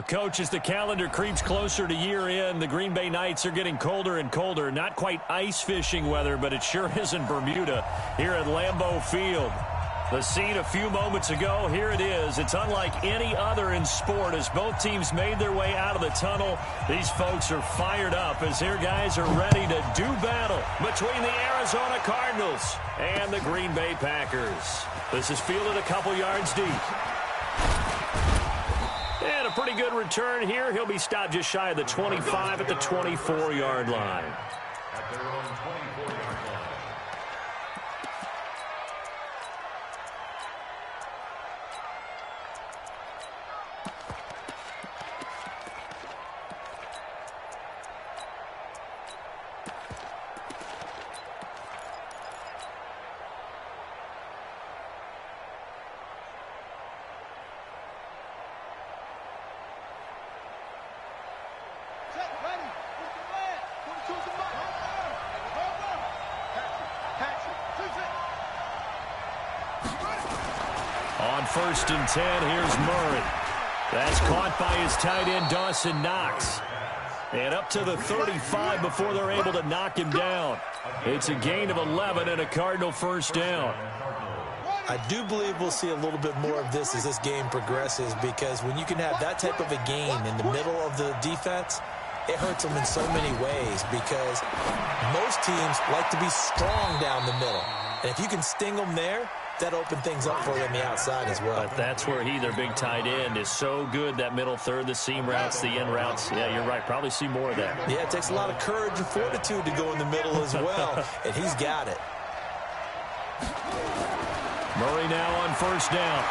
Coach, as the calendar creeps closer to year end, the Green Bay nights are getting colder and colder. Not quite ice fishing weather, but it sure isn't Bermuda here at Lambeau Field. The scene a few moments ago, here it is. It's unlike any other in sport. As both teams made their way out of the tunnel, these folks are fired up as their guys are ready to do battle between the Arizona Cardinals and the Green Bay Packers. This is fielded a couple yards deep. And a pretty good return here. He'll be stopped just shy of the 25 at the 24-yard line. At their own 24-yard line. On 1st and 10, here's Murray. That's caught by his tight end, Dawson Knox. And up to the 35 before they're able to knock him down. It's a gain of 11 and a Cardinal first down. I do believe we'll see a little bit more of this as this game progresses, because when you can have that type of a gain in the middle of the defense, it hurts them in so many ways, because most teams like to be strong down the middle. And if you can sting them there, that opened things up for you on the outside as well. But that's where he, their big tight end, is so good, that middle third, the seam routes, the in routes. Yeah, you're right. Probably see more of that. Yeah, it takes a lot of courage and fortitude to go in the middle as well, and he's got it. Murray now on 1st down.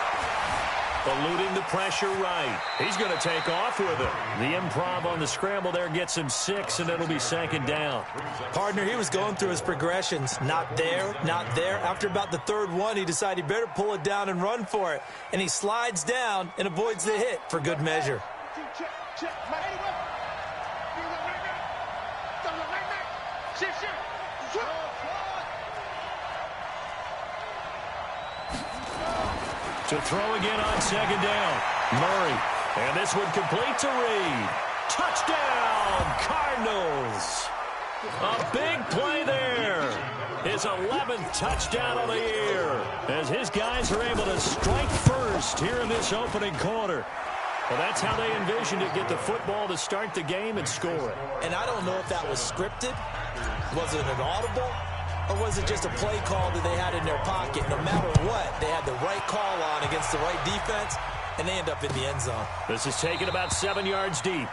Eluding the pressure right. He's going to take off with it. The improv on the scramble there gets him 6, and it'll be 2nd down. Partner, he was going through his progressions. Not there, not there. After about the 3rd one, he decided he better pull it down and run for it. And he slides down and avoids the hit for good measure. To throw again on 2nd down. Murray. And this one complete to Reed. Touchdown, Cardinals. A big play there. His 11th touchdown of the year, as his guys are able to strike first here in this opening quarter. Well, that's how they envisioned it, get the football to start the game and score it. And I don't know if that was scripted. Was it an audible? Or was it just a play call that they had in their pocket? No matter what, they had the right call on against the right defense, and they end up in the end zone. This is taken about 7 yards deep.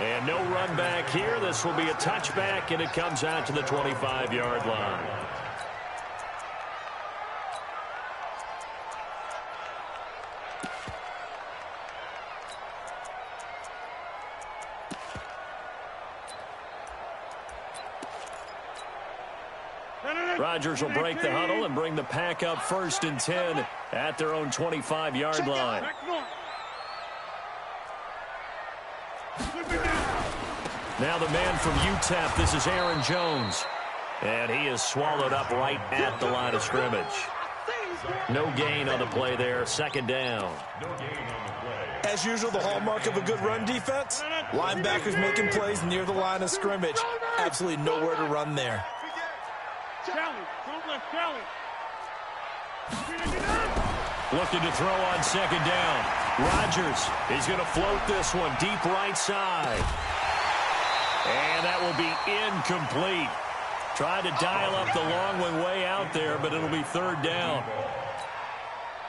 And no run back here. This will be a touchback, and it comes out to the 25-yard line. Rodgers will break the huddle and bring the pack up 1st and 10 at their own 25-yard line. Now the man from UTEP, this is Aaron Jones. And he is swallowed up right at the line of scrimmage. No gain on the play there, 2nd down. As usual, the hallmark of a good run defense, linebackers making plays near the line of scrimmage. Absolutely nowhere to run there. Looking to throw on 2nd down. Rodgers is going to float this one deep right side. And that will be incomplete. Tried to dial up the long one way out there, but it'll be 3rd down.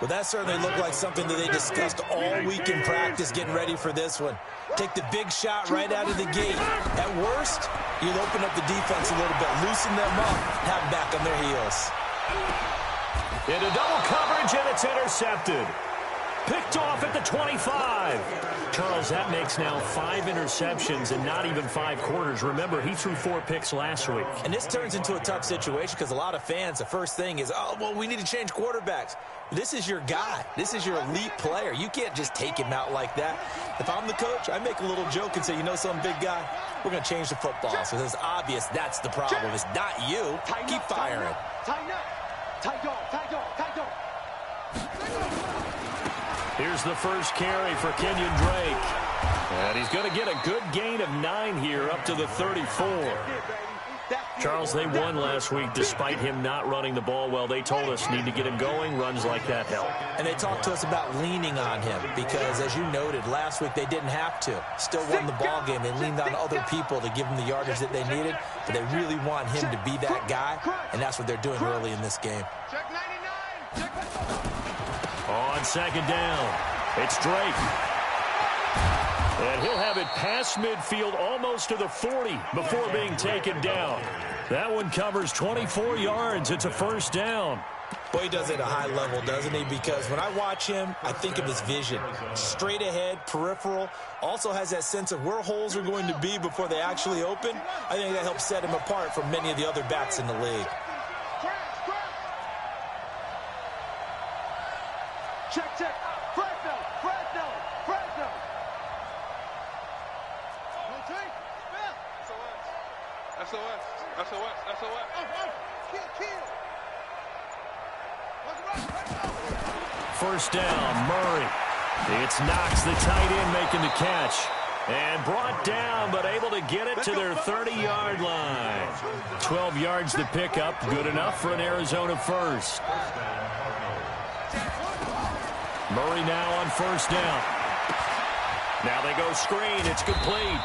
Well, that certainly looked like something that they discussed all week in practice getting ready for this one. Take the big shot right out of the gate. At worst, you'll open up the defense a little bit, loosen them up, have them back on their heels. Into double coverage, and it's intercepted. Picked off at the 25. Charles, that makes now 5 interceptions and not even 5 quarters. Remember, he threw 4 picks last week. And this turns into a tough situation because a lot of fans, the first thing is, oh, well, we need to change quarterbacks. This is your guy. This is your elite player. You can't just take him out like that. If I'm the coach, I make a little joke and say, you know some big guy, we're going to change the football. So it's obvious that's the problem. It's not you. Keep firing. Here's the first carry for Kenyon Drake. And he's going to get a good gain of 9 here up to the 34. Charles, they won last week despite him not running the ball well. They told us need to get him going. Runs like that help. And they talked to us about leaning on him because, as you noted, last week they didn't have to. Still won the ball game. They leaned on other people to give them the yardage that they needed, but they really want him to be that guy, and that's what they're doing early in this game. On second down, it's Drake. And he'll have it past midfield almost to the 40 before being taken down. That one covers 24 yards. It's a first down. Boy, he does it at a high level, doesn't he? Because when I watch him, I think of his vision. Straight ahead, peripheral. Also has that sense of where holes are going to be before they actually open. I think that helps set him apart from many of the other backs in the league. Check, check. Fresno, Fresno, Fresno. SOS, SOS, SOS. Kill. First down, Murray. It's Knox, the tight end, making the catch. And brought down, but able to get it to their 30-yard line. 12 yards to pick up. Good enough for an Arizona first. Murray now on first down. Now they go screen. It's complete.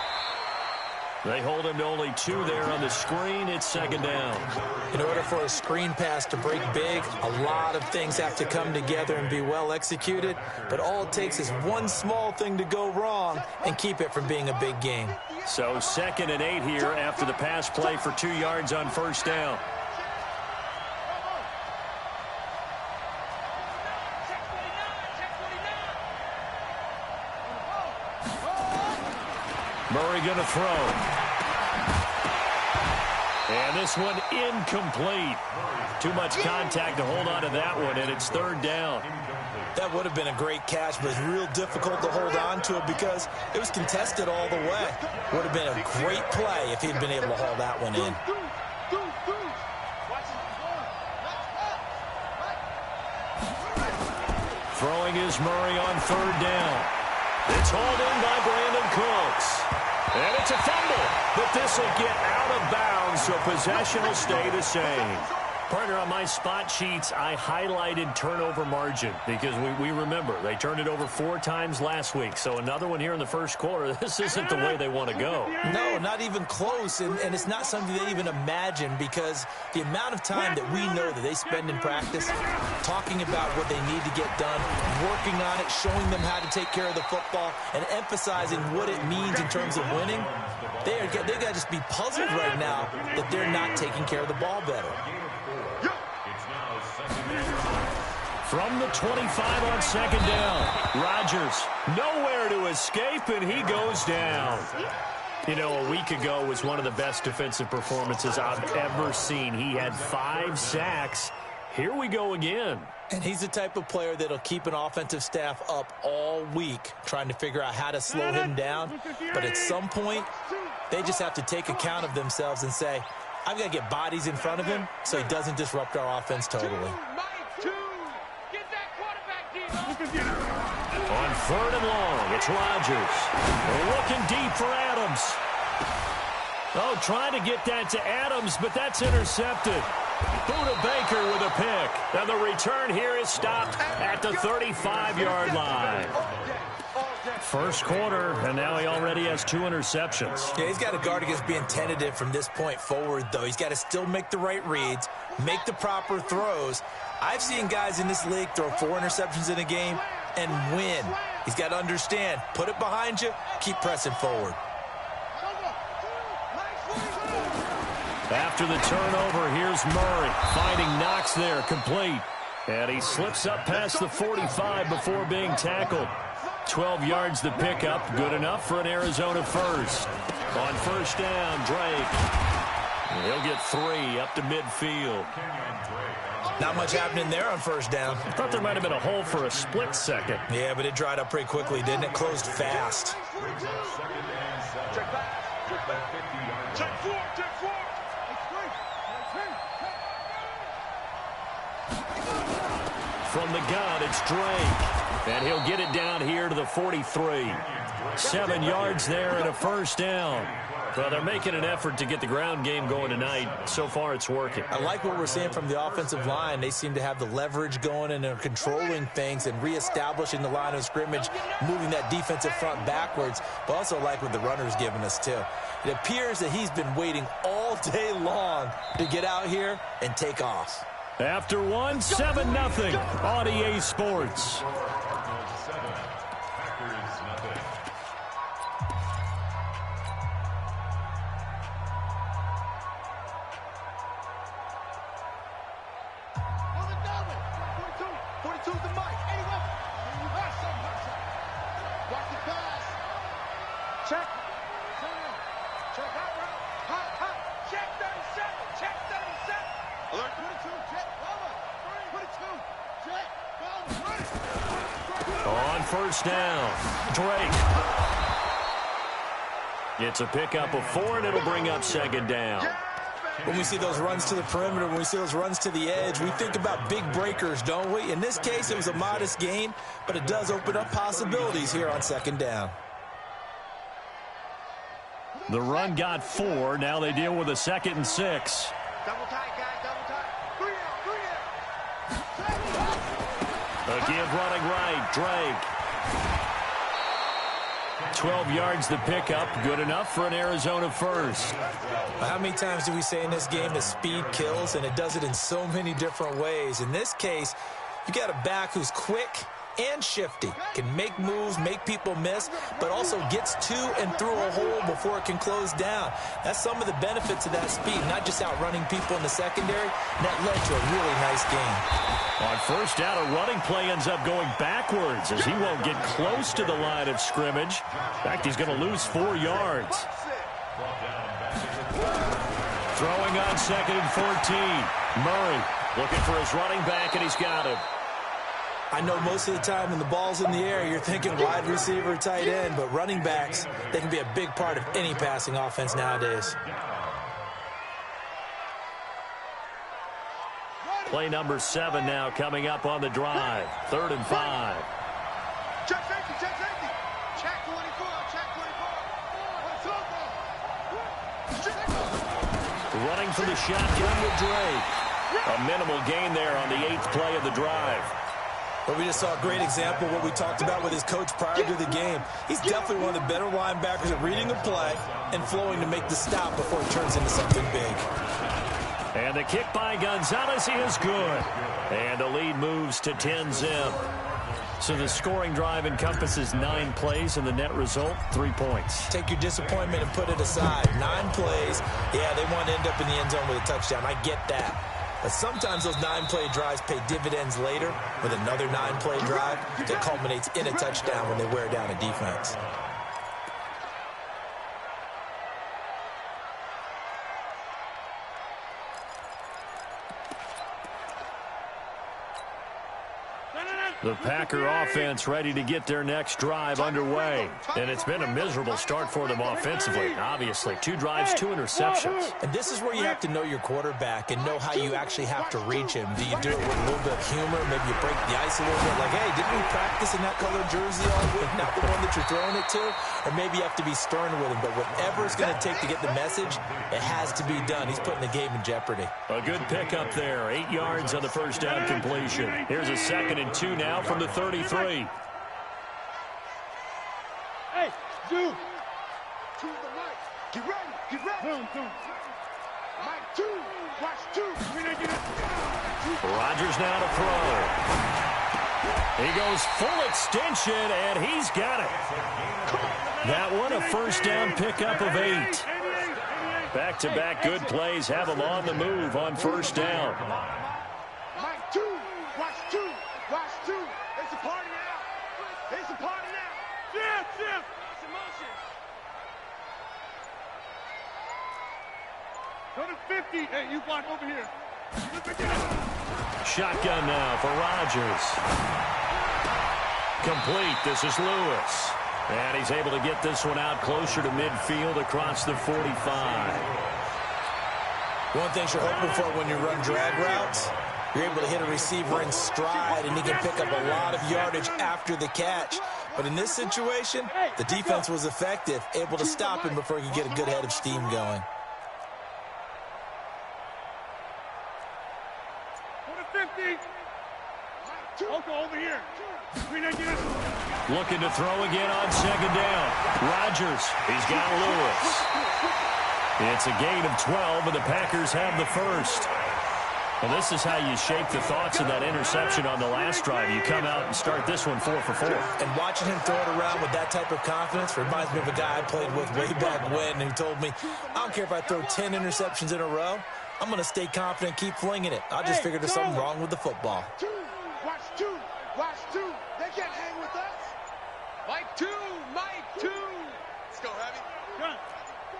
They hold him to only 2 there on the screen. It's second down. In order for a screen pass to break big, a lot of things have to come together and be well executed. But all it takes is one small thing to go wrong and keep it from being a big game. So 2nd and 8 here after the pass play for 2 yards on first down. Murray going to throw. And this one incomplete. Too much contact to hold on to that one, and it's third down. That would have been a great catch, but it's real difficult to hold on to it because it was contested all the way. Would have been a great play if he'd been able to haul that one in. Throwing is Murray on third down. It's hauled in by Brandon Cooks. And it's a fumble, but this will get out of bounds, so possession will stay the same. Partner, on my spot sheets, I highlighted turnover margin because we remember they turned it over 4 times last week. So another one here in the first quarter. This isn't the way they want to go. No, not even close, and it's not something they even imagine because the amount of time that we know that they spend in practice talking about what they need to get done, working on it, showing them how to take care of the football, and emphasizing what it means in terms of winning, they've got to just be puzzled right now that they're not taking care of the ball better. From the 25 on second down, Rodgers nowhere to escape, and he goes down. You know, a week ago was one of the best defensive performances I've ever seen. He had 5 sacks. Here we go again. And he's the type of player that'll keep an offensive staff up all week trying to figure out how to slow him down. But at some point, they just have to take account of themselves and say, I've got to get bodies in front of him so he doesn't disrupt our offense totally. On third and long, it's Rodgers. Looking deep for Adams. Oh, trying to get that to Adams, but that's intercepted. Buda Baker with a pick. And the return here is stopped at the 35-yard line. First quarter, and now he already has 2 interceptions. Yeah, he's got to guard against being tentative from this point forward, though. He's got to still make the right reads, make the proper throws. I've seen guys in this league throw 4 interceptions in a game and win. He's got to understand, put it behind you, keep pressing forward. After the turnover, here's Murray finding Knox there, complete. And he slips up past the 45 before being tackled. 12 yards to pick up, good enough for an Arizona first. On first down, Drake. He'll get 3 up to midfield. Not much happening there on first down. I thought there might have been a hole for a split second. Yeah, but it dried up pretty quickly, didn't it? Closed fast. From the gun, it's Drake. And he'll get it down here to the 43. 7 yards there and a first down. Well, they're making an effort to get the ground game going tonight. So far, it's working. I like what we're seeing from the offensive line. They seem to have the leverage going, and they're controlling things and reestablishing the line of scrimmage, moving that defensive front backwards, but also like what the runner's giving us, too. It appears that he's been waiting all day long to get out here and take off. After one, 7-0 on EA Sports. On first down, Drake. It's a pickup of 4, and it'll bring up second down. When we see those runs to the perimeter, when we see those runs to the edge, we think about big breakers, don't we? In this case, it was a modest gain, but it does open up possibilities here on second down. The run got 4. Now they deal with a 2nd and 6. Double tight, guys, double tight. 3 out. Again, running right, Drake. 12 yards the pickup, good enough for an Arizona first. How many times do we say in this game that speed kills, and it does it in so many different ways? In this case, you got a back who's quick and shifty, can make moves, make people miss, but also gets to and through a hole before it can close down. That's some of the benefits of that speed, not just outrunning people in the secondary. And that led to a really nice game. On first down, a running play ends up going backwards as he won't get close to the line of scrimmage. In fact, he's going to lose 4 yards. Throwing on 2nd and 14. Murray looking for his running back, and he's got him. I know most of the time when the ball's in the air, you're thinking wide receiver, tight end, but running backs, they can be a big part of any passing offense nowadays. Play number 7 now coming up on the drive. 3rd and 5. Check safety, check safety. Check 24, check 24. Running for the shotgun with Drake. A minimal gain there on the 8th play of the drive. But we just saw a great example of what we talked about with his coach prior to the game. He's definitely one of the better linebackers at reading a play and flowing to make the stop before it turns into something big. And the kick by Gonzalez is good. And the lead moves to 10-zip. So the scoring drive encompasses 9 plays, and the net result, 3 points. Take your disappointment and put it aside. 9 plays. Yeah, they want to end up in the end zone with a touchdown. I get that. But sometimes those 9-play drives pay dividends later with another 9-play drive that culminates in a touchdown when they wear down a defense. The Packer offense ready to get their next drive underway. And it's been a miserable start for them offensively, obviously. 2 drives, 2 interceptions. And this is where you have to know your quarterback and know how you actually have to reach him. Do you do it with a little bit of humor? Maybe you break the ice a little bit. Like, hey, didn't we practice in that color jersey all week? Not the one that you're throwing it to? Or maybe you have to be stern with him. But whatever it's going to take to get the message, it has to be done. He's putting the game in jeopardy. A good pickup there. 8 yards on the first down completion. Here's a 2nd and 2 now from the 33. Hey, you. To the right. Get ready. Get ready. Mike 2. Watch 2. Rodgers now to throw. He goes full extension, and he's got it. That one, a first down pickup of 8. Back-to-back good plays have him on the move on first down. Mike 2. Watch 2. Watch 2. It's a party now. It's a party now. Yeah. It's emotion. Go to 50. Hey, you block over here. Shotgun now for Rodgers. Complete. This is Lewis. And he's able to get this one out closer to midfield across the 45. One thing you're hoping for when you run drag routes You're able to hit a receiver in stride, and he can pick up a lot of yardage after the catch. But in this situation, the defense was effective, able to stop him before he could get a good head of steam going. Over here. Looking to throw again on second down. Rodgers, he's got Lewis. It's a gain of 12, and the Packers have the first. Well, this is how you shape the thoughts of that interception on the last drive. You come out and start this one 4 for 4. And watching him throw it around with that type of confidence reminds me of a guy I played with way back when who told me, I don't care if I throw 10 interceptions in a row, I'm going to stay confident and keep flinging it. I just figured there's something wrong with the football. Watch two. Watch two. They can't hang with us. Mike two. Mike two. Let's go, Heavy. Run.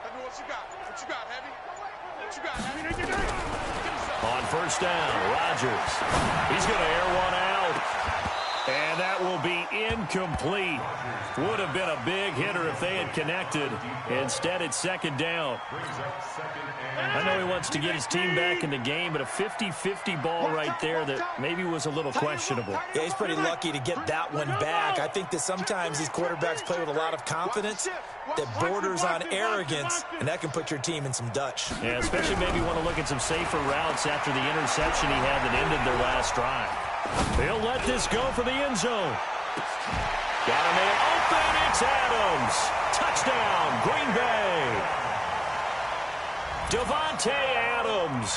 Heavy, what you got? What you got, Heavy? What you got, Heavy? On first down, Rodgers. He's going to air one out. And that will be incomplete. Would have been a big hitter if they had connected. Instead, it's second down. I know he wants to get his team back in the game, but a 50-50 ball right there that maybe was a little questionable. Yeah, he's pretty lucky to get that one back. I think that sometimes these quarterbacks play with a lot of confidence that borders on arrogance, and that can put your team in some Dutch. Yeah, especially maybe want to look at some safer routes after the interception he had that ended their last drive. They'll let this go for the end zone. Got a man open. It's Adams. Touchdown, Green Bay. Davante Adams,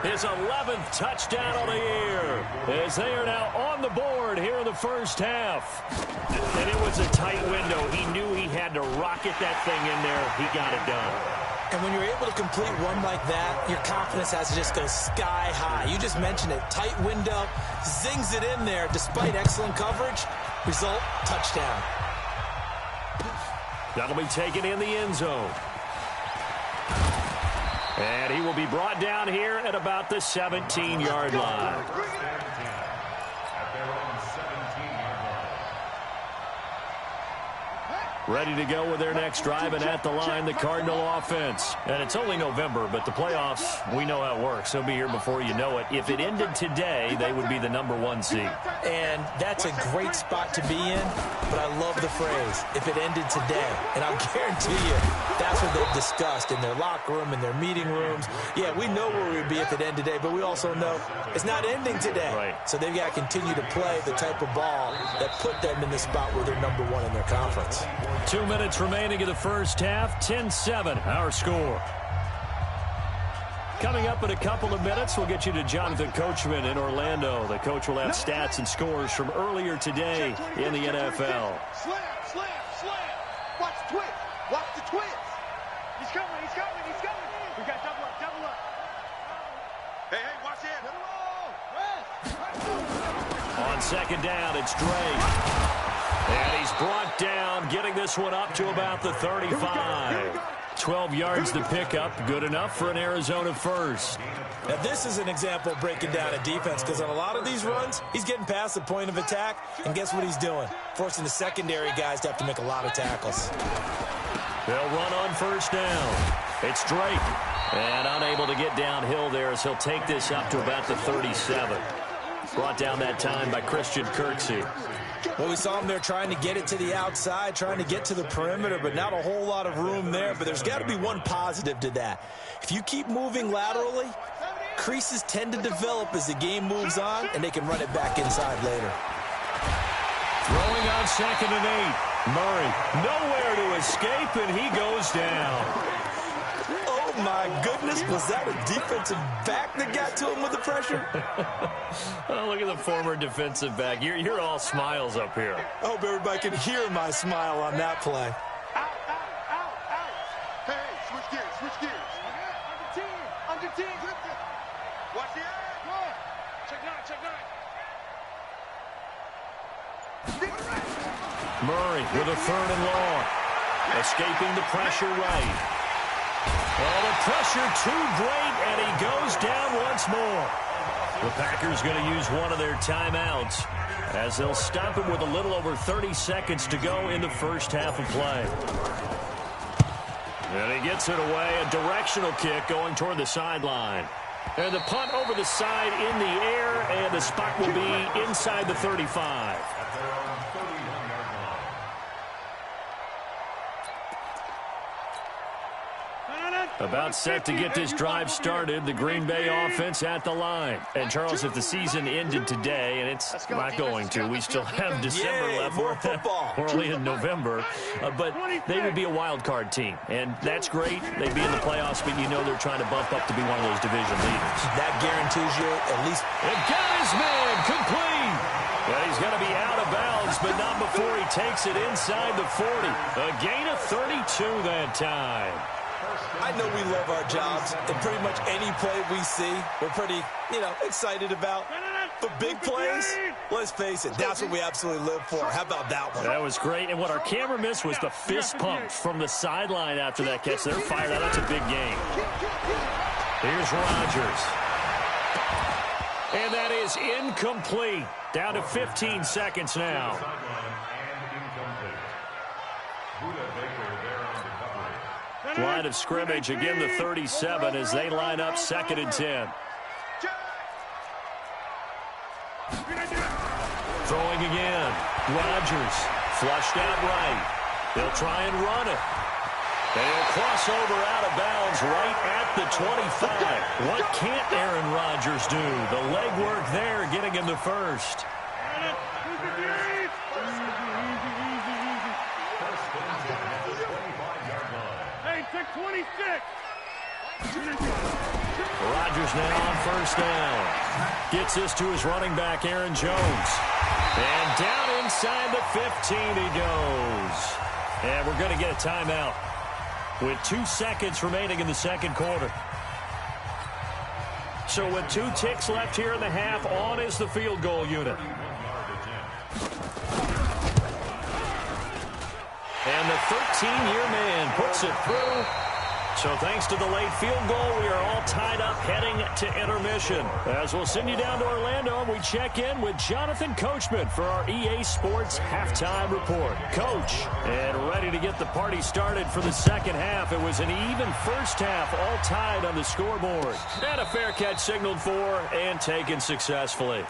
his 11th touchdown of the year, as they are now on the board here in the first half. And it was a tight window. He knew he had to rocket that thing in there. He got it done. And when you're able to complete one like that, your confidence has to just go sky high. You just mentioned it. Tight window, zings it in there despite excellent coverage. Result, touchdown. That'll be taken in the end zone. And he will be brought down here at about the 17-yard line. Ready to go with their next drive, and at the line, the Cardinal offense. And it's only November, but the playoffs, we know how it works. They'll be here before you know it. If it ended today, they would be the #1 seed. And that's a great spot to be in, but I love the phrase, if it ended today. And I'll guarantee you, that's what they've discussed in their locker room, in their meeting rooms. Yeah, we know where we would be if it ended today, but we also know it's not ending today. Right. So they've got to continue to play the type of ball that put them in the spot where they're #1 in their conference. 2 minutes remaining in the first half. 10-7, our score. Coming up in a couple of minutes, we'll get you to Jonathan Coachman in Orlando. The coach will have stats and scores from earlier today in the NFL. Slam, slam, slam. Watch the twist. Watch the twist. He's coming, he's coming, he's coming. We got double up, double up. Hey, hey, watch it. On second down, it's Drake. And he's brought down, getting this one up to about the 35. 12 yards to pick up, good enough for an Arizona first. Now, this is an example of breaking down a defense, because on a lot of these runs, he's getting past the point of attack, and guess what he's doing? Forcing the secondary guys to have to make a lot of tackles. They'll run on first down. It's Drake. And unable to get downhill there as he'll take this up to about the 37. Brought down that time by Christian Kirksey. Well, we saw him there trying to get it to the outside, trying to get to the perimeter, but not a whole lot of room there. But there's got to be one positive to that. If you keep moving laterally, creases tend to develop as the game moves on, and they can run it back inside later. Throwing on 2nd and 8. Murray, nowhere to escape, and he goes down. Oh, my goodness. Was that a defensive back that got to him with the pressure? Oh, look at the former defensive back. You're all smiles up here. I hope everybody can hear my smile on that play. Out, out, out, out. Hey, switch gears, switch gears. Under 10, under 10. Watch the eye. Check 9, check 9. Murray with a 3rd and long. Escaping the pressure right. Well, the pressure too great, and he goes down once more. The Packers going to use one of their timeouts as they'll stop him with a little over 30 seconds to go in the first half of play. And he gets it away, a directional kick going toward the sideline. And the punt over the side in the air The spot will be inside the 35. About set to get this drive started. The Green Bay offense at the line. And, Charles, if the season ended today, and it's not going to, we still have December left. More football. We're only in November. But they would be a wild card team. And that's great. They'd be in the playoffs, but you know they're trying to bump up to be one of those division leaders. That guarantees you at least. And got his man complete. Well, he's going to be out of bounds, but not before he takes it inside the 40. A gain of 32 that time. I know we love our jobs, and pretty much any play we see, we're pretty, excited about. But big plays, let's face it, that's what we absolutely live for. How about that one? That was great, and what our camera missed was the fist pump from the sideline after that catch. They're fired out. That's a big game. Here's Rodgers. And that is incomplete. Down to 15 seconds now. Line of scrimmage, again the 37 as they line up 2nd and 10. Throwing again. Rodgers flushed out right. They'll try and run it. They'll cross over out of bounds right at the 25. What can't Aaron Rodgers do? The legwork there getting him the first. Rodgers now on 1st down. Gets this to his running back, Aaron Jones. And down inside the 15 he goes. And we're going to get a timeout with 2 seconds remaining in the 2nd quarter. So with 2 ticks left here in the half, on is the field goal unit. And the 13-year man puts it through. So thanks to the late field goal, we are all tied up heading to intermission. As we'll send you down to Orlando, we check in with Jonathan Coachman for our EA Sports Halftime Report. Coach, and ready to get the party started for the 2nd half. It was an even first half, all tied on the scoreboard. And a fair catch signaled for and taken successfully.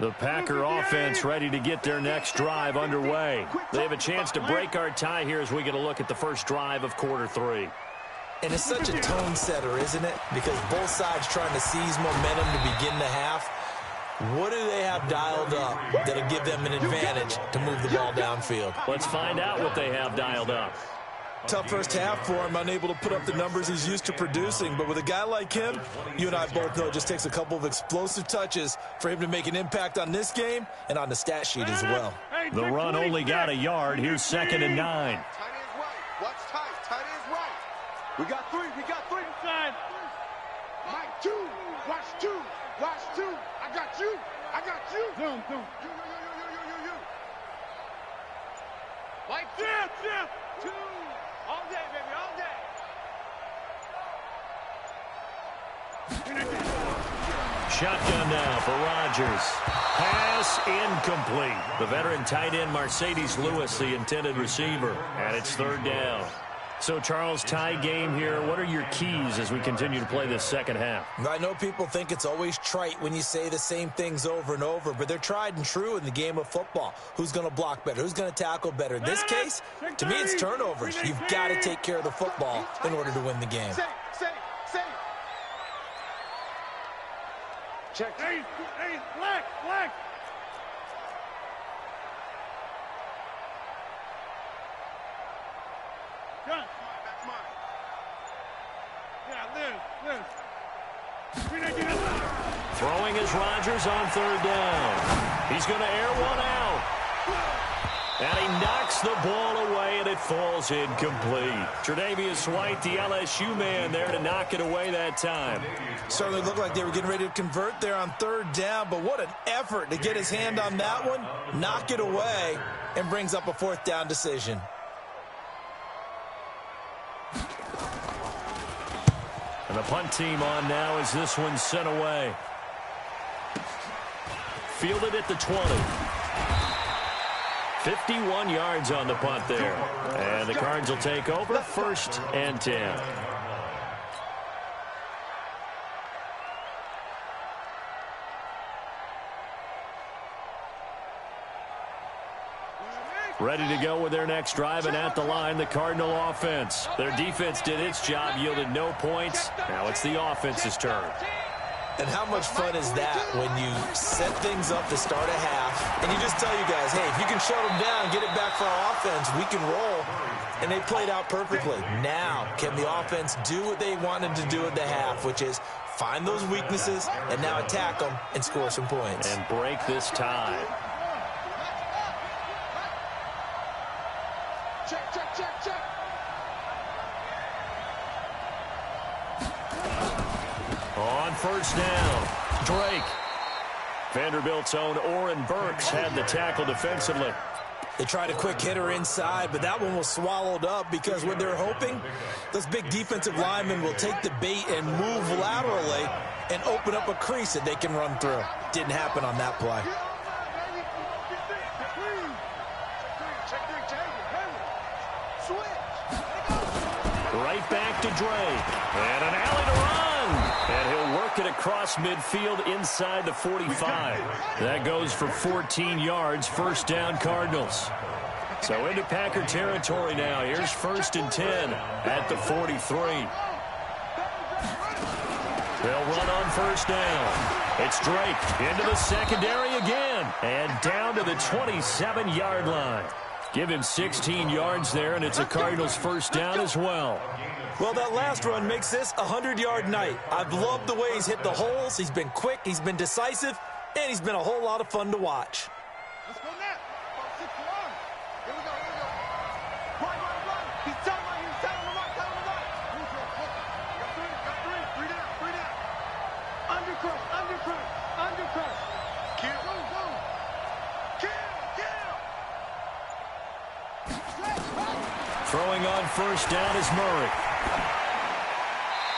The Packer offense ready to get their next drive underway. They have a chance to break our tie here as we get a look at the first drive of quarter 3. And it's such a tone setter, isn't it? Because both sides trying to seize momentum to begin the half. What do they have dialed up that'll give them an advantage to move the ball downfield? Let's find out what they have dialed up. Tough first half for him, unable to put up the numbers he's used to producing. But with a guy like him, you and I both know it just takes a couple of explosive touches for him to make an impact on this game and on the stat sheet as well. The run only got a yard. Here's 2nd and 9. Tight ends right. Watch tight. Tight ends right. We got 3. We got 3 inside. Mike 2. Watch 2. Watch 2. I got you. I got you. Zoom. You. Mike 2. 2. All day, baby, all day. Shotgun now for Rodgers. Pass incomplete. The veteran tight end Mercedes Lewis, the intended receiver. And it's 3rd down. So, Charles, tie game here. What are your keys as we continue to play this 2nd half? I know people think it's always trite when you say the same things over and over, but they're tried and true in the game of football. Who's going to block better? Who's going to tackle better? In this case, to me, it's turnovers. You've got to take care of the football in order to win the game. Say. Check. Hey, black. Gun. That's mine. Yeah, Liz. Throwing is Rodgers on 3rd down. He's going to air one out. And he knocks the ball away, and it falls incomplete. Tre'Davious White, the LSU man, there to knock it away that time. Certainly looked like they were getting ready to convert there on 3rd down, but what an effort to get his hand on that one, knock it away, and brings up a 4th down decision. And the punt team on now as this one's sent away. Fielded at the 20. 51 yards on the punt there. And the Cards will take over 1st and 10. Ready to go with their next drive, and at the line, the Cardinal offense. Their defense did its job, yielded no points. Now it's the offense's turn. And how much fun is that when you set things up to start a half, and you just tell you guys, hey, if you can shut them down, get it back for our offense, we can roll. And they played out perfectly. Now, can the offense do what they wanted to do at the half, which is find those weaknesses and now attack them and score some points. And break this tie. Check, check, check, check. On 1st down, Drake. Vanderbilt's own Oren Burks had the tackle defensively. They tried a quick hitter inside, but that one was swallowed up because what they're hoping, those big defensive linemen will take the bait and move laterally and open up a crease that they can run through. Didn't happen on that play. Right back to Drake. And an alley to run. And he'll work it across midfield inside the 45. That goes for 14 yards. 1st down, Cardinals. So into Packer territory now. Here's 1st and 10 at the 43. They'll run on 1st down. It's Drake into the secondary again. And down to the 27-yard line. Give him 16 yards there, and it's a Cardinals 1st down as well. Well, that last run makes this a 100-yard night. I've loved the way he's hit the holes. He's been quick, he's been decisive, and he's been a whole lot of fun to watch. Let's go now. 6-1. Here we go, here we go. Run. He's telling right here. Tell him to run, tell him to run. Got three down. Undercut. Kill. Go. Kill. Throwing on 1st down is Murray.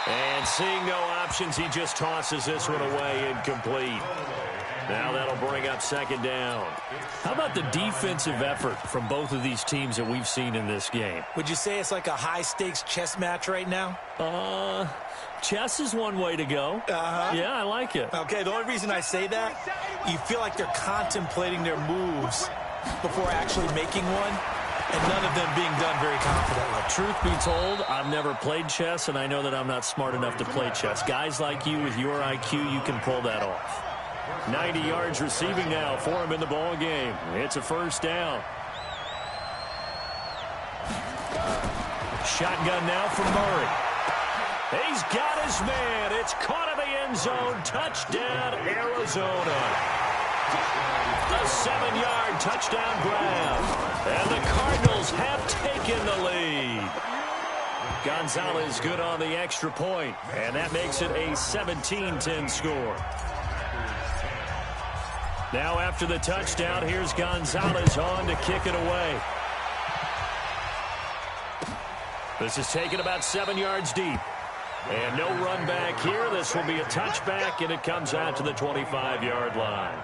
And seeing no options, he just tosses this one away, incomplete. Now that'll bring up 2nd down. How about the defensive effort from both of these teams that we've seen in this game? Would you say it's like a high-stakes chess match right now? Chess is one way to go. Yeah, I like it. Okay, the only reason I say that, you feel like they're contemplating their moves before actually making one, and none of them being done very confidently. Truth be told, I've never played chess, and I know that I'm not smart enough to play chess. Guys like you with your IQ, you can pull that off. 90 yards receiving now for him in the ball game. It's a 1st down. Shotgun now from Murray. He's got his man. It's caught in the end zone. Touchdown, Arizona. A 7-yard touchdown grab. And the Cardinals have taken the lead. Gonzalez good on the extra point. And that makes it a 17-10 score. Now after the touchdown, here's Gonzalez on to kick it away. This is taken about 7 yards deep. And no run back here. This will be a touchback, and it comes out to the 25-yard line.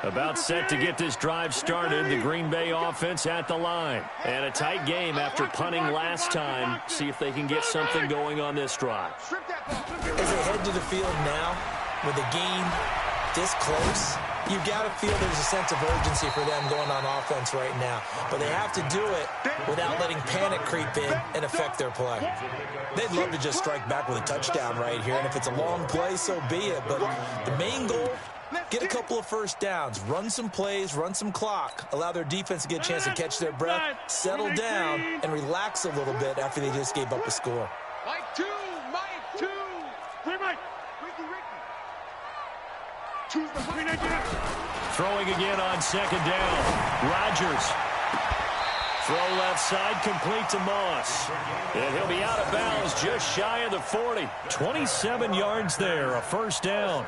About set to get this drive started. The Green Bay offense at the line. And a tight game after punting last time. See if they can get something going on this drive. As they head to the field now, with the game this close, you've got to feel there's a sense of urgency for them going on offense right now. But they have to do it without letting panic creep in and affect their play. They'd love to just strike back with a touchdown right here. And if it's a long play, so be it. But the main goal, get a couple of 1st downs, run some plays, run some clock, allow their defense to get a chance to catch their breath, settle down, and relax a little bit after they just gave up a score. Mike 2. Mike. Throwing again on 2nd down. Rodgers. Throw left side, complete to Moss. And he'll be out of bounds just shy of the 40. 27 yards there, a 1st down.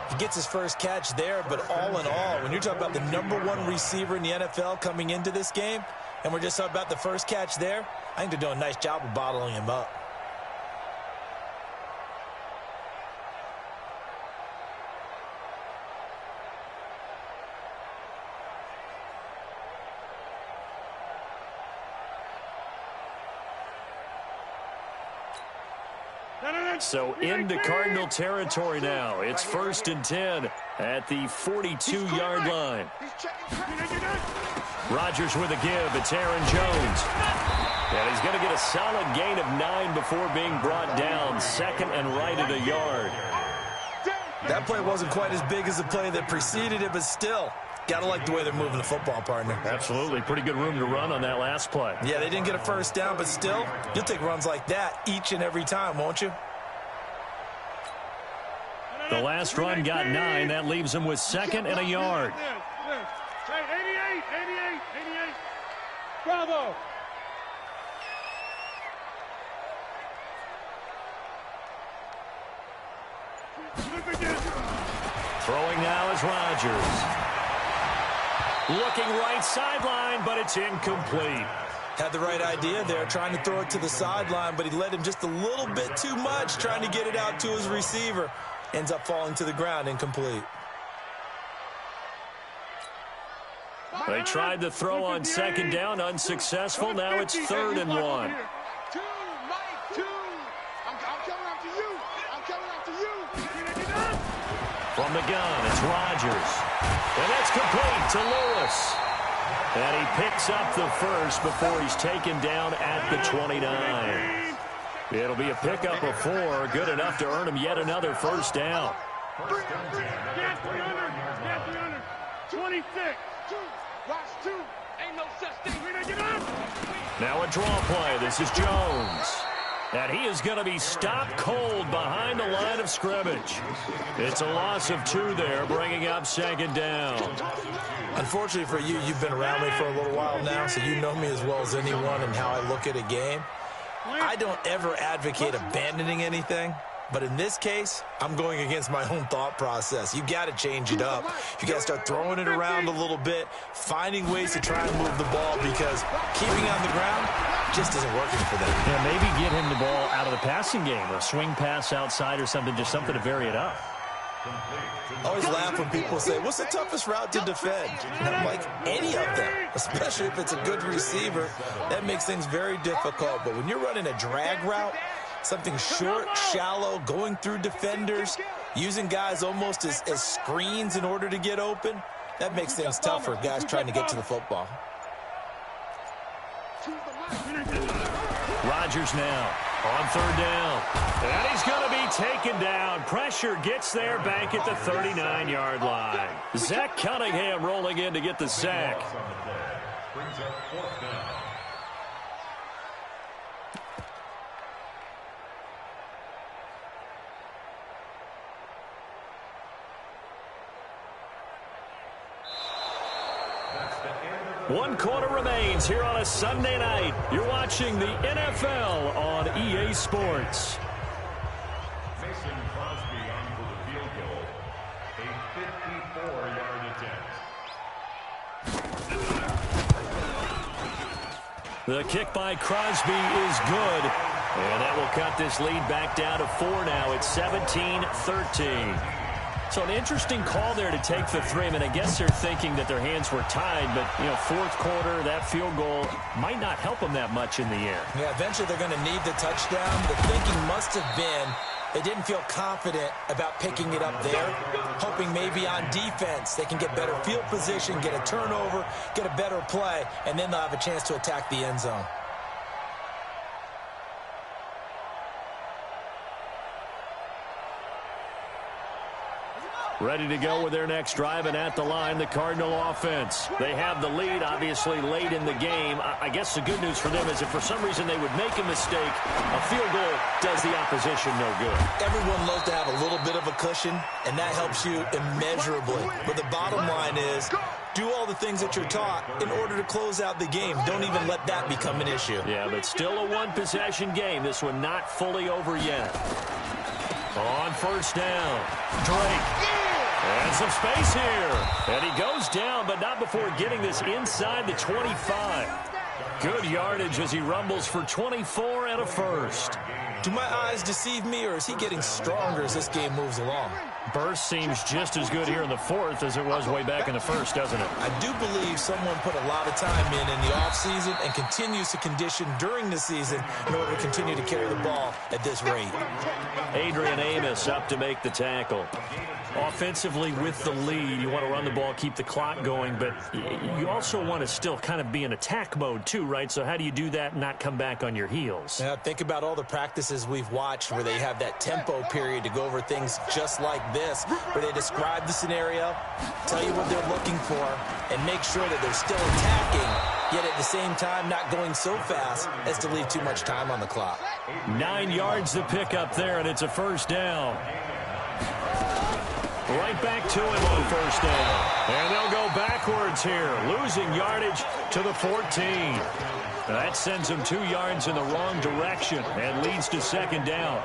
He gets his first catch there, but all in all, when you're talking about the #1 receiver in the NFL coming into this game, and we're just talking about the first catch there, I think they're doing a nice job of bottling him up. So into Cardinal territory now. It's 1st and 10 at the 42-yard line. Rodgers with a give. It's Aaron Jones. And he's going to get a solid gain of 9 before being brought down. 2nd and right at a yard. That play wasn't quite as big as the play that preceded it, but still, got to like the way they're moving the football, partner. Absolutely. Pretty good room to run on that last play. Yeah, they didn't get a first down, but still, you'll take runs like that each and every time, won't you? The last run got 9. That leaves him with 2nd and a yard. 88. Bravo. Throwing now is Rodgers. Looking right sideline, but it's incomplete. Had the right idea there, trying to throw it to the sideline, but he led him just a little bit too much, trying to get it out to his receiver. Ends up falling to the ground, incomplete. They tried to throw on 2nd down, unsuccessful. Now it's 3rd and 1. I'm coming after you. I'm coming after you. From the gun, it's Rodgers. And that's complete to Lewis. And he picks up the first before he's taken down at the 29. It'll be a pickup of 4, good enough to earn him yet another first down. Get the under. 26. Watch 2. Ain't no such thing. Now a draw play. This is Jones. And he is going to be stopped cold behind the line of scrimmage. It's a loss of 2 there, bringing up 2nd down. Unfortunately for you, you've been around me for a little while now, so you know me as well as anyone and how I look at a game. I don't ever advocate abandoning anything, but in this case, I'm going against my own thought process. You got to change it up. You got to start throwing it around a little bit, finding ways to try and move the ball, because keeping on the ground just isn't working for them. Yeah, maybe get him the ball out of the passing game, or a swing pass outside or something, just something to vary it up. I always laugh when people say, what's the toughest route to defend? And I'm like, any of them, especially if it's a good receiver. That makes things very difficult. But when you're running a drag route, something short, shallow, going through defenders, using guys almost as screens in order to get open, that makes things tough for guys trying to get to the football. Rodgers now on 3rd down. And he's going to be taken down. Pressure gets there back at the 39-yard line. Zach Cunningham rolling in to get the sack. Brings up 4th down. One quarter remains here on a Sunday night. You're watching the NFL on EA Sports. Mason Crosby on for the field goal. A 54-yard attempt. The kick by Crosby is good. And that will cut this lead back down to 4 now. It's 17-13. So an interesting call there to take the 3. I mean, I guess they're thinking that their hands were tied, but, 4th quarter, that field goal might not help them that much in the air. Yeah, eventually they're going to need the touchdown. The thinking must have been they didn't feel confident about picking it up there, hoping maybe on defense they can get better field position, get a turnover, get a better play, and then they'll have a chance to attack the end zone. Ready to go with their next drive, and at the line, the Cardinal offense. They have the lead, obviously, late in the game. I guess the good news for them is if for some reason they would make a mistake, a field goal does the opposition no good. Everyone loves to have a little bit of a cushion, and that helps you immeasurably. But the bottom line is, do all the things that you're taught in order to close out the game. Don't even let that become an issue. Yeah, but still a one-possession game. This one not fully over yet. On 1st down, Drake. And some space here. And he goes down, but not before getting this inside the 25. Good yardage as he rumbles for 24 and a first. Do my eyes deceive me, or is he getting stronger as this game moves along? Burst seems just as good here in the fourth as it was way back in the first, doesn't it? I do believe someone put a lot of time in the offseason and continues to condition during the season in order to continue to carry the ball at this rate. Adrian Amos up to make the tackle. Offensively with the lead, you want to run the ball, keep the clock going, but you also want to still kind of be in attack mode too, right? So how do you do that and not come back on your heels? Now, think about all the practices we've watched where they have that tempo period to go over things just like this, where they describe the scenario, tell you what they're looking for, and make sure that they're still attacking, yet at the same time not going so fast as to leave too much time on the clock. 9 yards to pick up there, and it's a first down. Right back to him on first down. And they'll go backwards here, losing yardage to the 14. That sends them 2 yards in the wrong direction and leads to second down.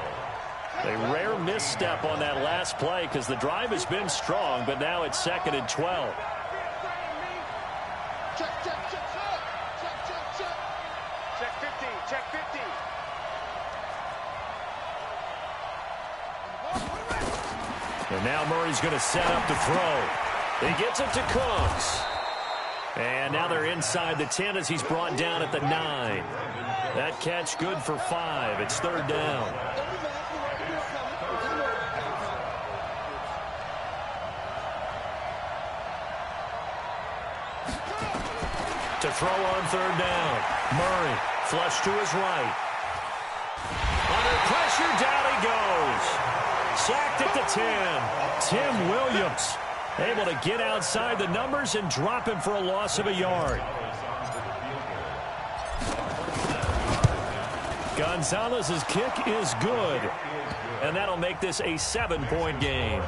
A rare misstep on that last play because the drive has been strong, but now it's 2nd and 12. Check 15, check 15. And now Murray's going to set up to throw. He gets it to Cooks. And now they're inside the 10 as he's brought down at the 9. That catch good for 5. It's third down. To throw on third down. Murray flush to his right. Under pressure, down he goes. Sacked at the 10. Tim Williams able to get outside the numbers and drop him for a loss of a yard. Gonzalez's kick is good. And that'll make this a 7-point game.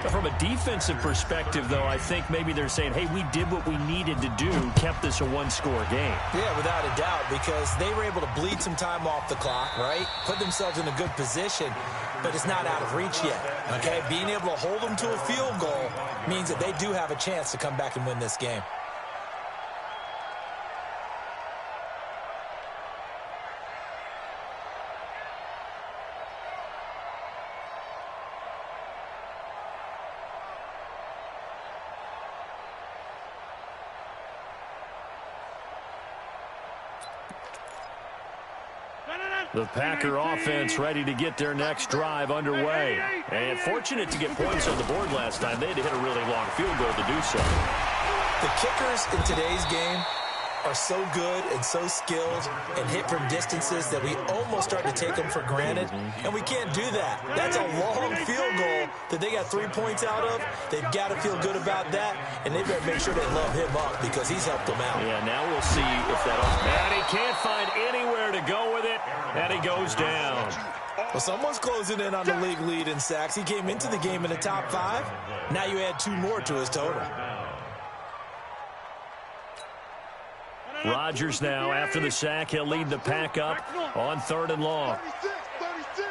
From a defensive perspective, though, I think maybe they're saying, hey, we did what we needed to do, kept this a one-score game. Yeah, without a doubt, because they were able to bleed some time off the clock, right? Put themselves in a good position, but it's not out of reach yet, okay? Being able to hold them to a field goal means that they do have a chance to come back and win this game. The Packer offense ready to get their next drive underway. And fortunate to get points on the board last time. They had to hit a really long field goal to do so. The kickers in today's game are so good and so skilled and hit from distances that we almost start to take them for granted, and we can't do that. That's a long field goal that they got 3 points out of. They've got to feel good about that, and they better make sure they love him up because he's helped them out. Yeah, now we'll see if that... And he can't find anywhere to go with it, and he goes down. Well, someone's closing in on the league lead in sacks. He came into the game in the top 5. Now you add 2 more to his total. Rodgers now, after the sack, he'll lead the pack up on 3rd and long. 36.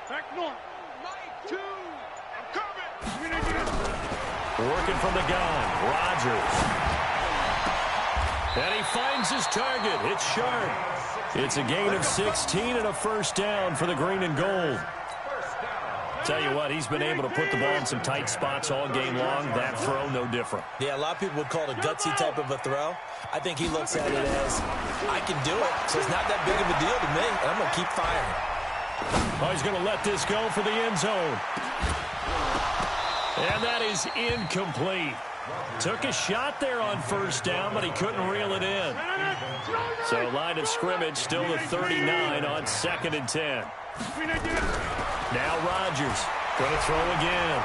Back north. Mike 2. I'm coming. Working from the gun, Rodgers. And he finds his target. It's sharp. It's a gain of 16 and a first down for the green and gold. Tell you what, he's been able to put the ball in some tight spots all game long. That throw, no different. Yeah, a lot of people would call it a gutsy type of a throw. I think he looks at it as, I can do it, so it's not that big of a deal to me, and I'm going to keep firing. Oh, he's going to let this go for the end zone. And that is incomplete. Took a shot there on first down, but he couldn't reel it in. So line of scrimmage still at 39 on 2nd and 10. Now Rodgers going to throw again.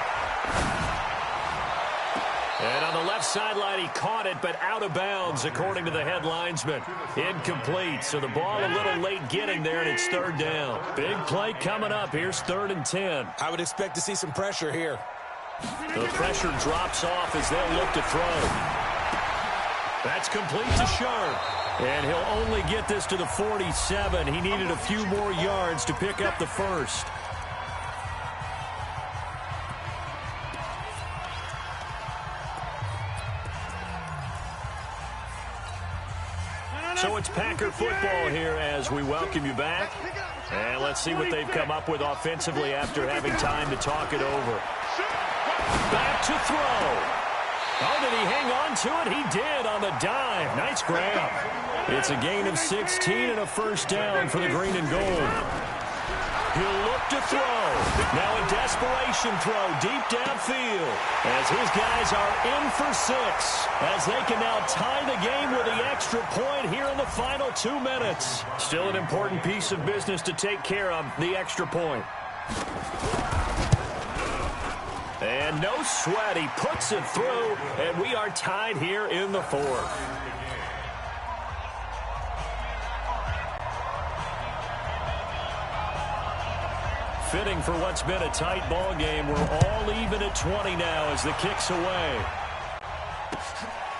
And on the left sideline, he caught it, but out of bounds, according to the head linesman. Incomplete, so the ball a little late getting there, and it's 3rd down. Big play coming up. Here's 3rd and 10. I would expect to see some pressure here. The pressure drops off as they'll look to throw. That's complete to Sharp. And he'll only get this to the 47. He needed a few more yards to pick up the first. So it's Packer football here as we welcome you back. And let's see what they've come up with offensively after having time to talk it over. Back to throw. Oh, did he hang on to it? He did on the dive. Nice grab. It's a gain of 16 and a first down for the green and gold. He'll look to throw. Now a desperation throw deep downfield as his guys are in for 6 as they can now tie the game with the extra point here in the final 2 minutes. Still an important piece of business to take care of, the extra point. And no sweat, he puts it through, and we are tied here in the 4th. Fitting for what's been a tight ball game. We're all even at 20 now as the kick's away.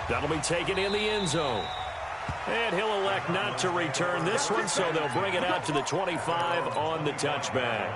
That'll be taken in the end zone. And he'll elect not to return this one, so they'll bring it out to the 25 on the touchback.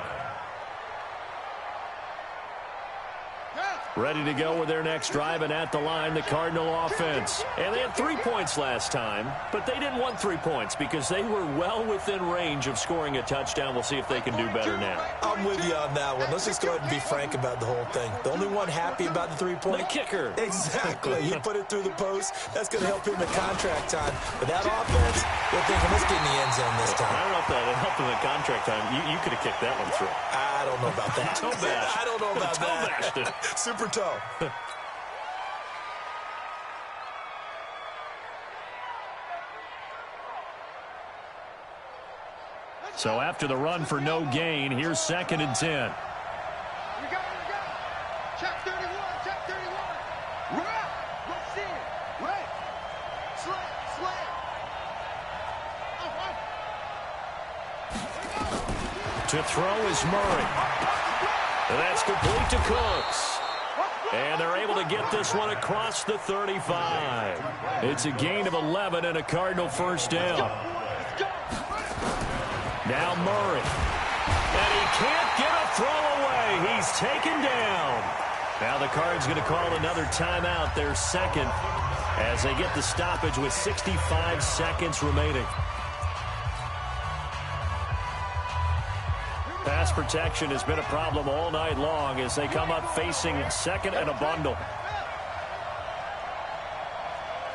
Ready to go with their next drive, and at the line, the Cardinal offense. And they had 3 points last time, but they didn't want 3 points because they were well within range of scoring a touchdown. We'll see if they can do better now. I'm with you on that one. Let's just go ahead and be frank about the whole thing. The only one happy about the 3-point? The kicker. Exactly. He put it through the post. That's going to help him in contract time. But that offense, they're thinking, let's get in the end zone this time. I don't know if that helped him in contract time. You could have kicked that one through. I don't know about that. Toe bash. I don't know about Toe that. bashed it. Super toe. So after the run for no gain, here's 2nd and 10. We got Check 31, check 31. Right. Let's see it. Right. Slam. To throw is Murray. That's complete to Cooks. And they're able to get this one across the 35. It's a gain of 11 and a Cardinal first down. Now Murray. And he can't get a throw away. He's taken down. Now the Cards going to call another timeout, their second, as they get the stoppage with 65 seconds remaining. Pass protection has been a problem all night long as they come up facing 2nd and a bundle.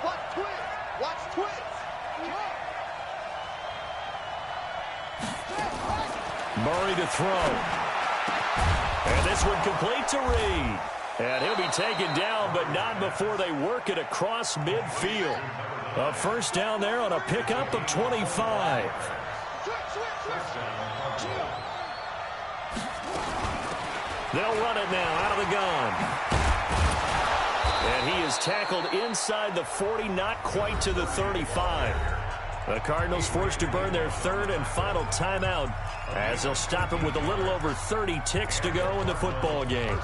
Watch twist. Murray to throw. And this one complete to Reed. And he'll be taken down, but not before they work it across midfield. A first down there on a pickup of 25. They'll run it now out of the gun. And he is tackled inside the 40, not quite to the 35. The Cardinals forced to burn their 3rd and final timeout as they'll stop him with a little over 30 ticks to go in the football game.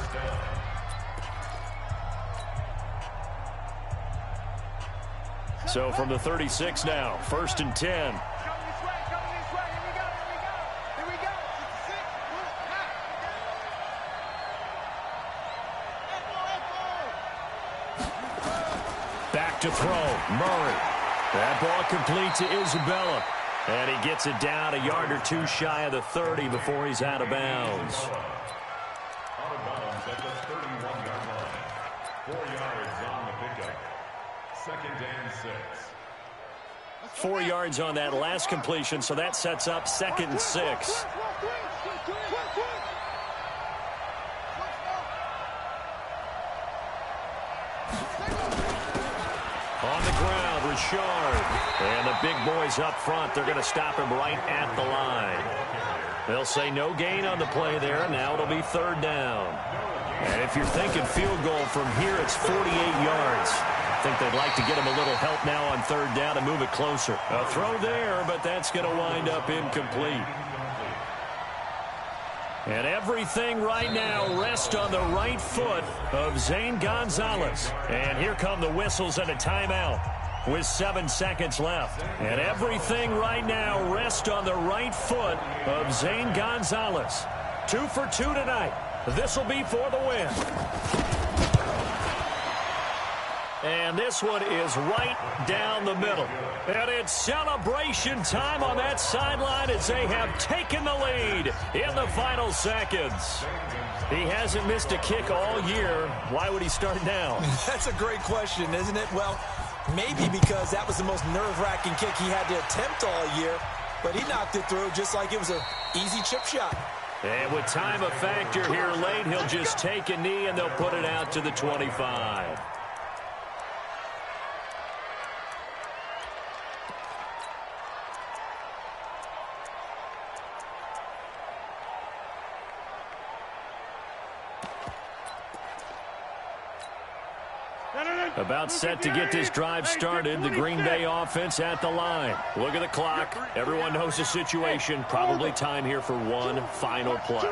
So from the 36 now, 1st and 10. Back to throw, Murray. That ball complete to Isabella. And he gets it down a yard or 2 shy of the 30 before he's out of bounds. Out of bounds at the 31-yard line. 4 yards on the pickup. 2nd and 6. 4 yards on that last completion, so that sets up 2nd and 6. On the ground, Richard. And the big boys up front, they're going to stop him right at the line. They'll say no gain on the play there. Now it'll be 3rd down. And if you're thinking field goal from here, it's 48 yards. I think they'd like to get him a little help now on 3rd down and move it closer. A throw there, but that's going to wind up incomplete. And everything right now rests on the right foot of Zane Gonzalez. And here come the whistles and a timeout. with 7 seconds left. And everything right now rests on the right foot of Zane Gonzalez. 2 for 2 tonight. This will be for the win. And this one is right down the middle. And it's celebration time on that sideline as they have taken the lead in the final seconds. He hasn't missed a kick all year. Why would he start now? That's a great question, isn't it? Well, maybe because that was the most nerve-wracking kick he had to attempt all year. But he knocked it through just like it was an easy chip shot. And with time a factor here late, he'll just take a knee and they'll put it out to the 25. About set to get this drive started. The Green Bay offense at the line. Look at the clock. Everyone knows the situation. Probably time here for one final play.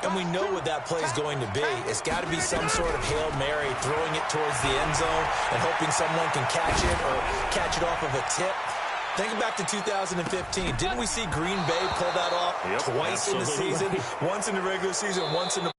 And we know what that play is going to be. It's got to be some sort of Hail Mary, throwing it towards the end zone and hoping someone can catch it or catch it off of a tip. Think back to 2015. Didn't we see Green Bay pull that off twice in the season? Once in the regular season, once in the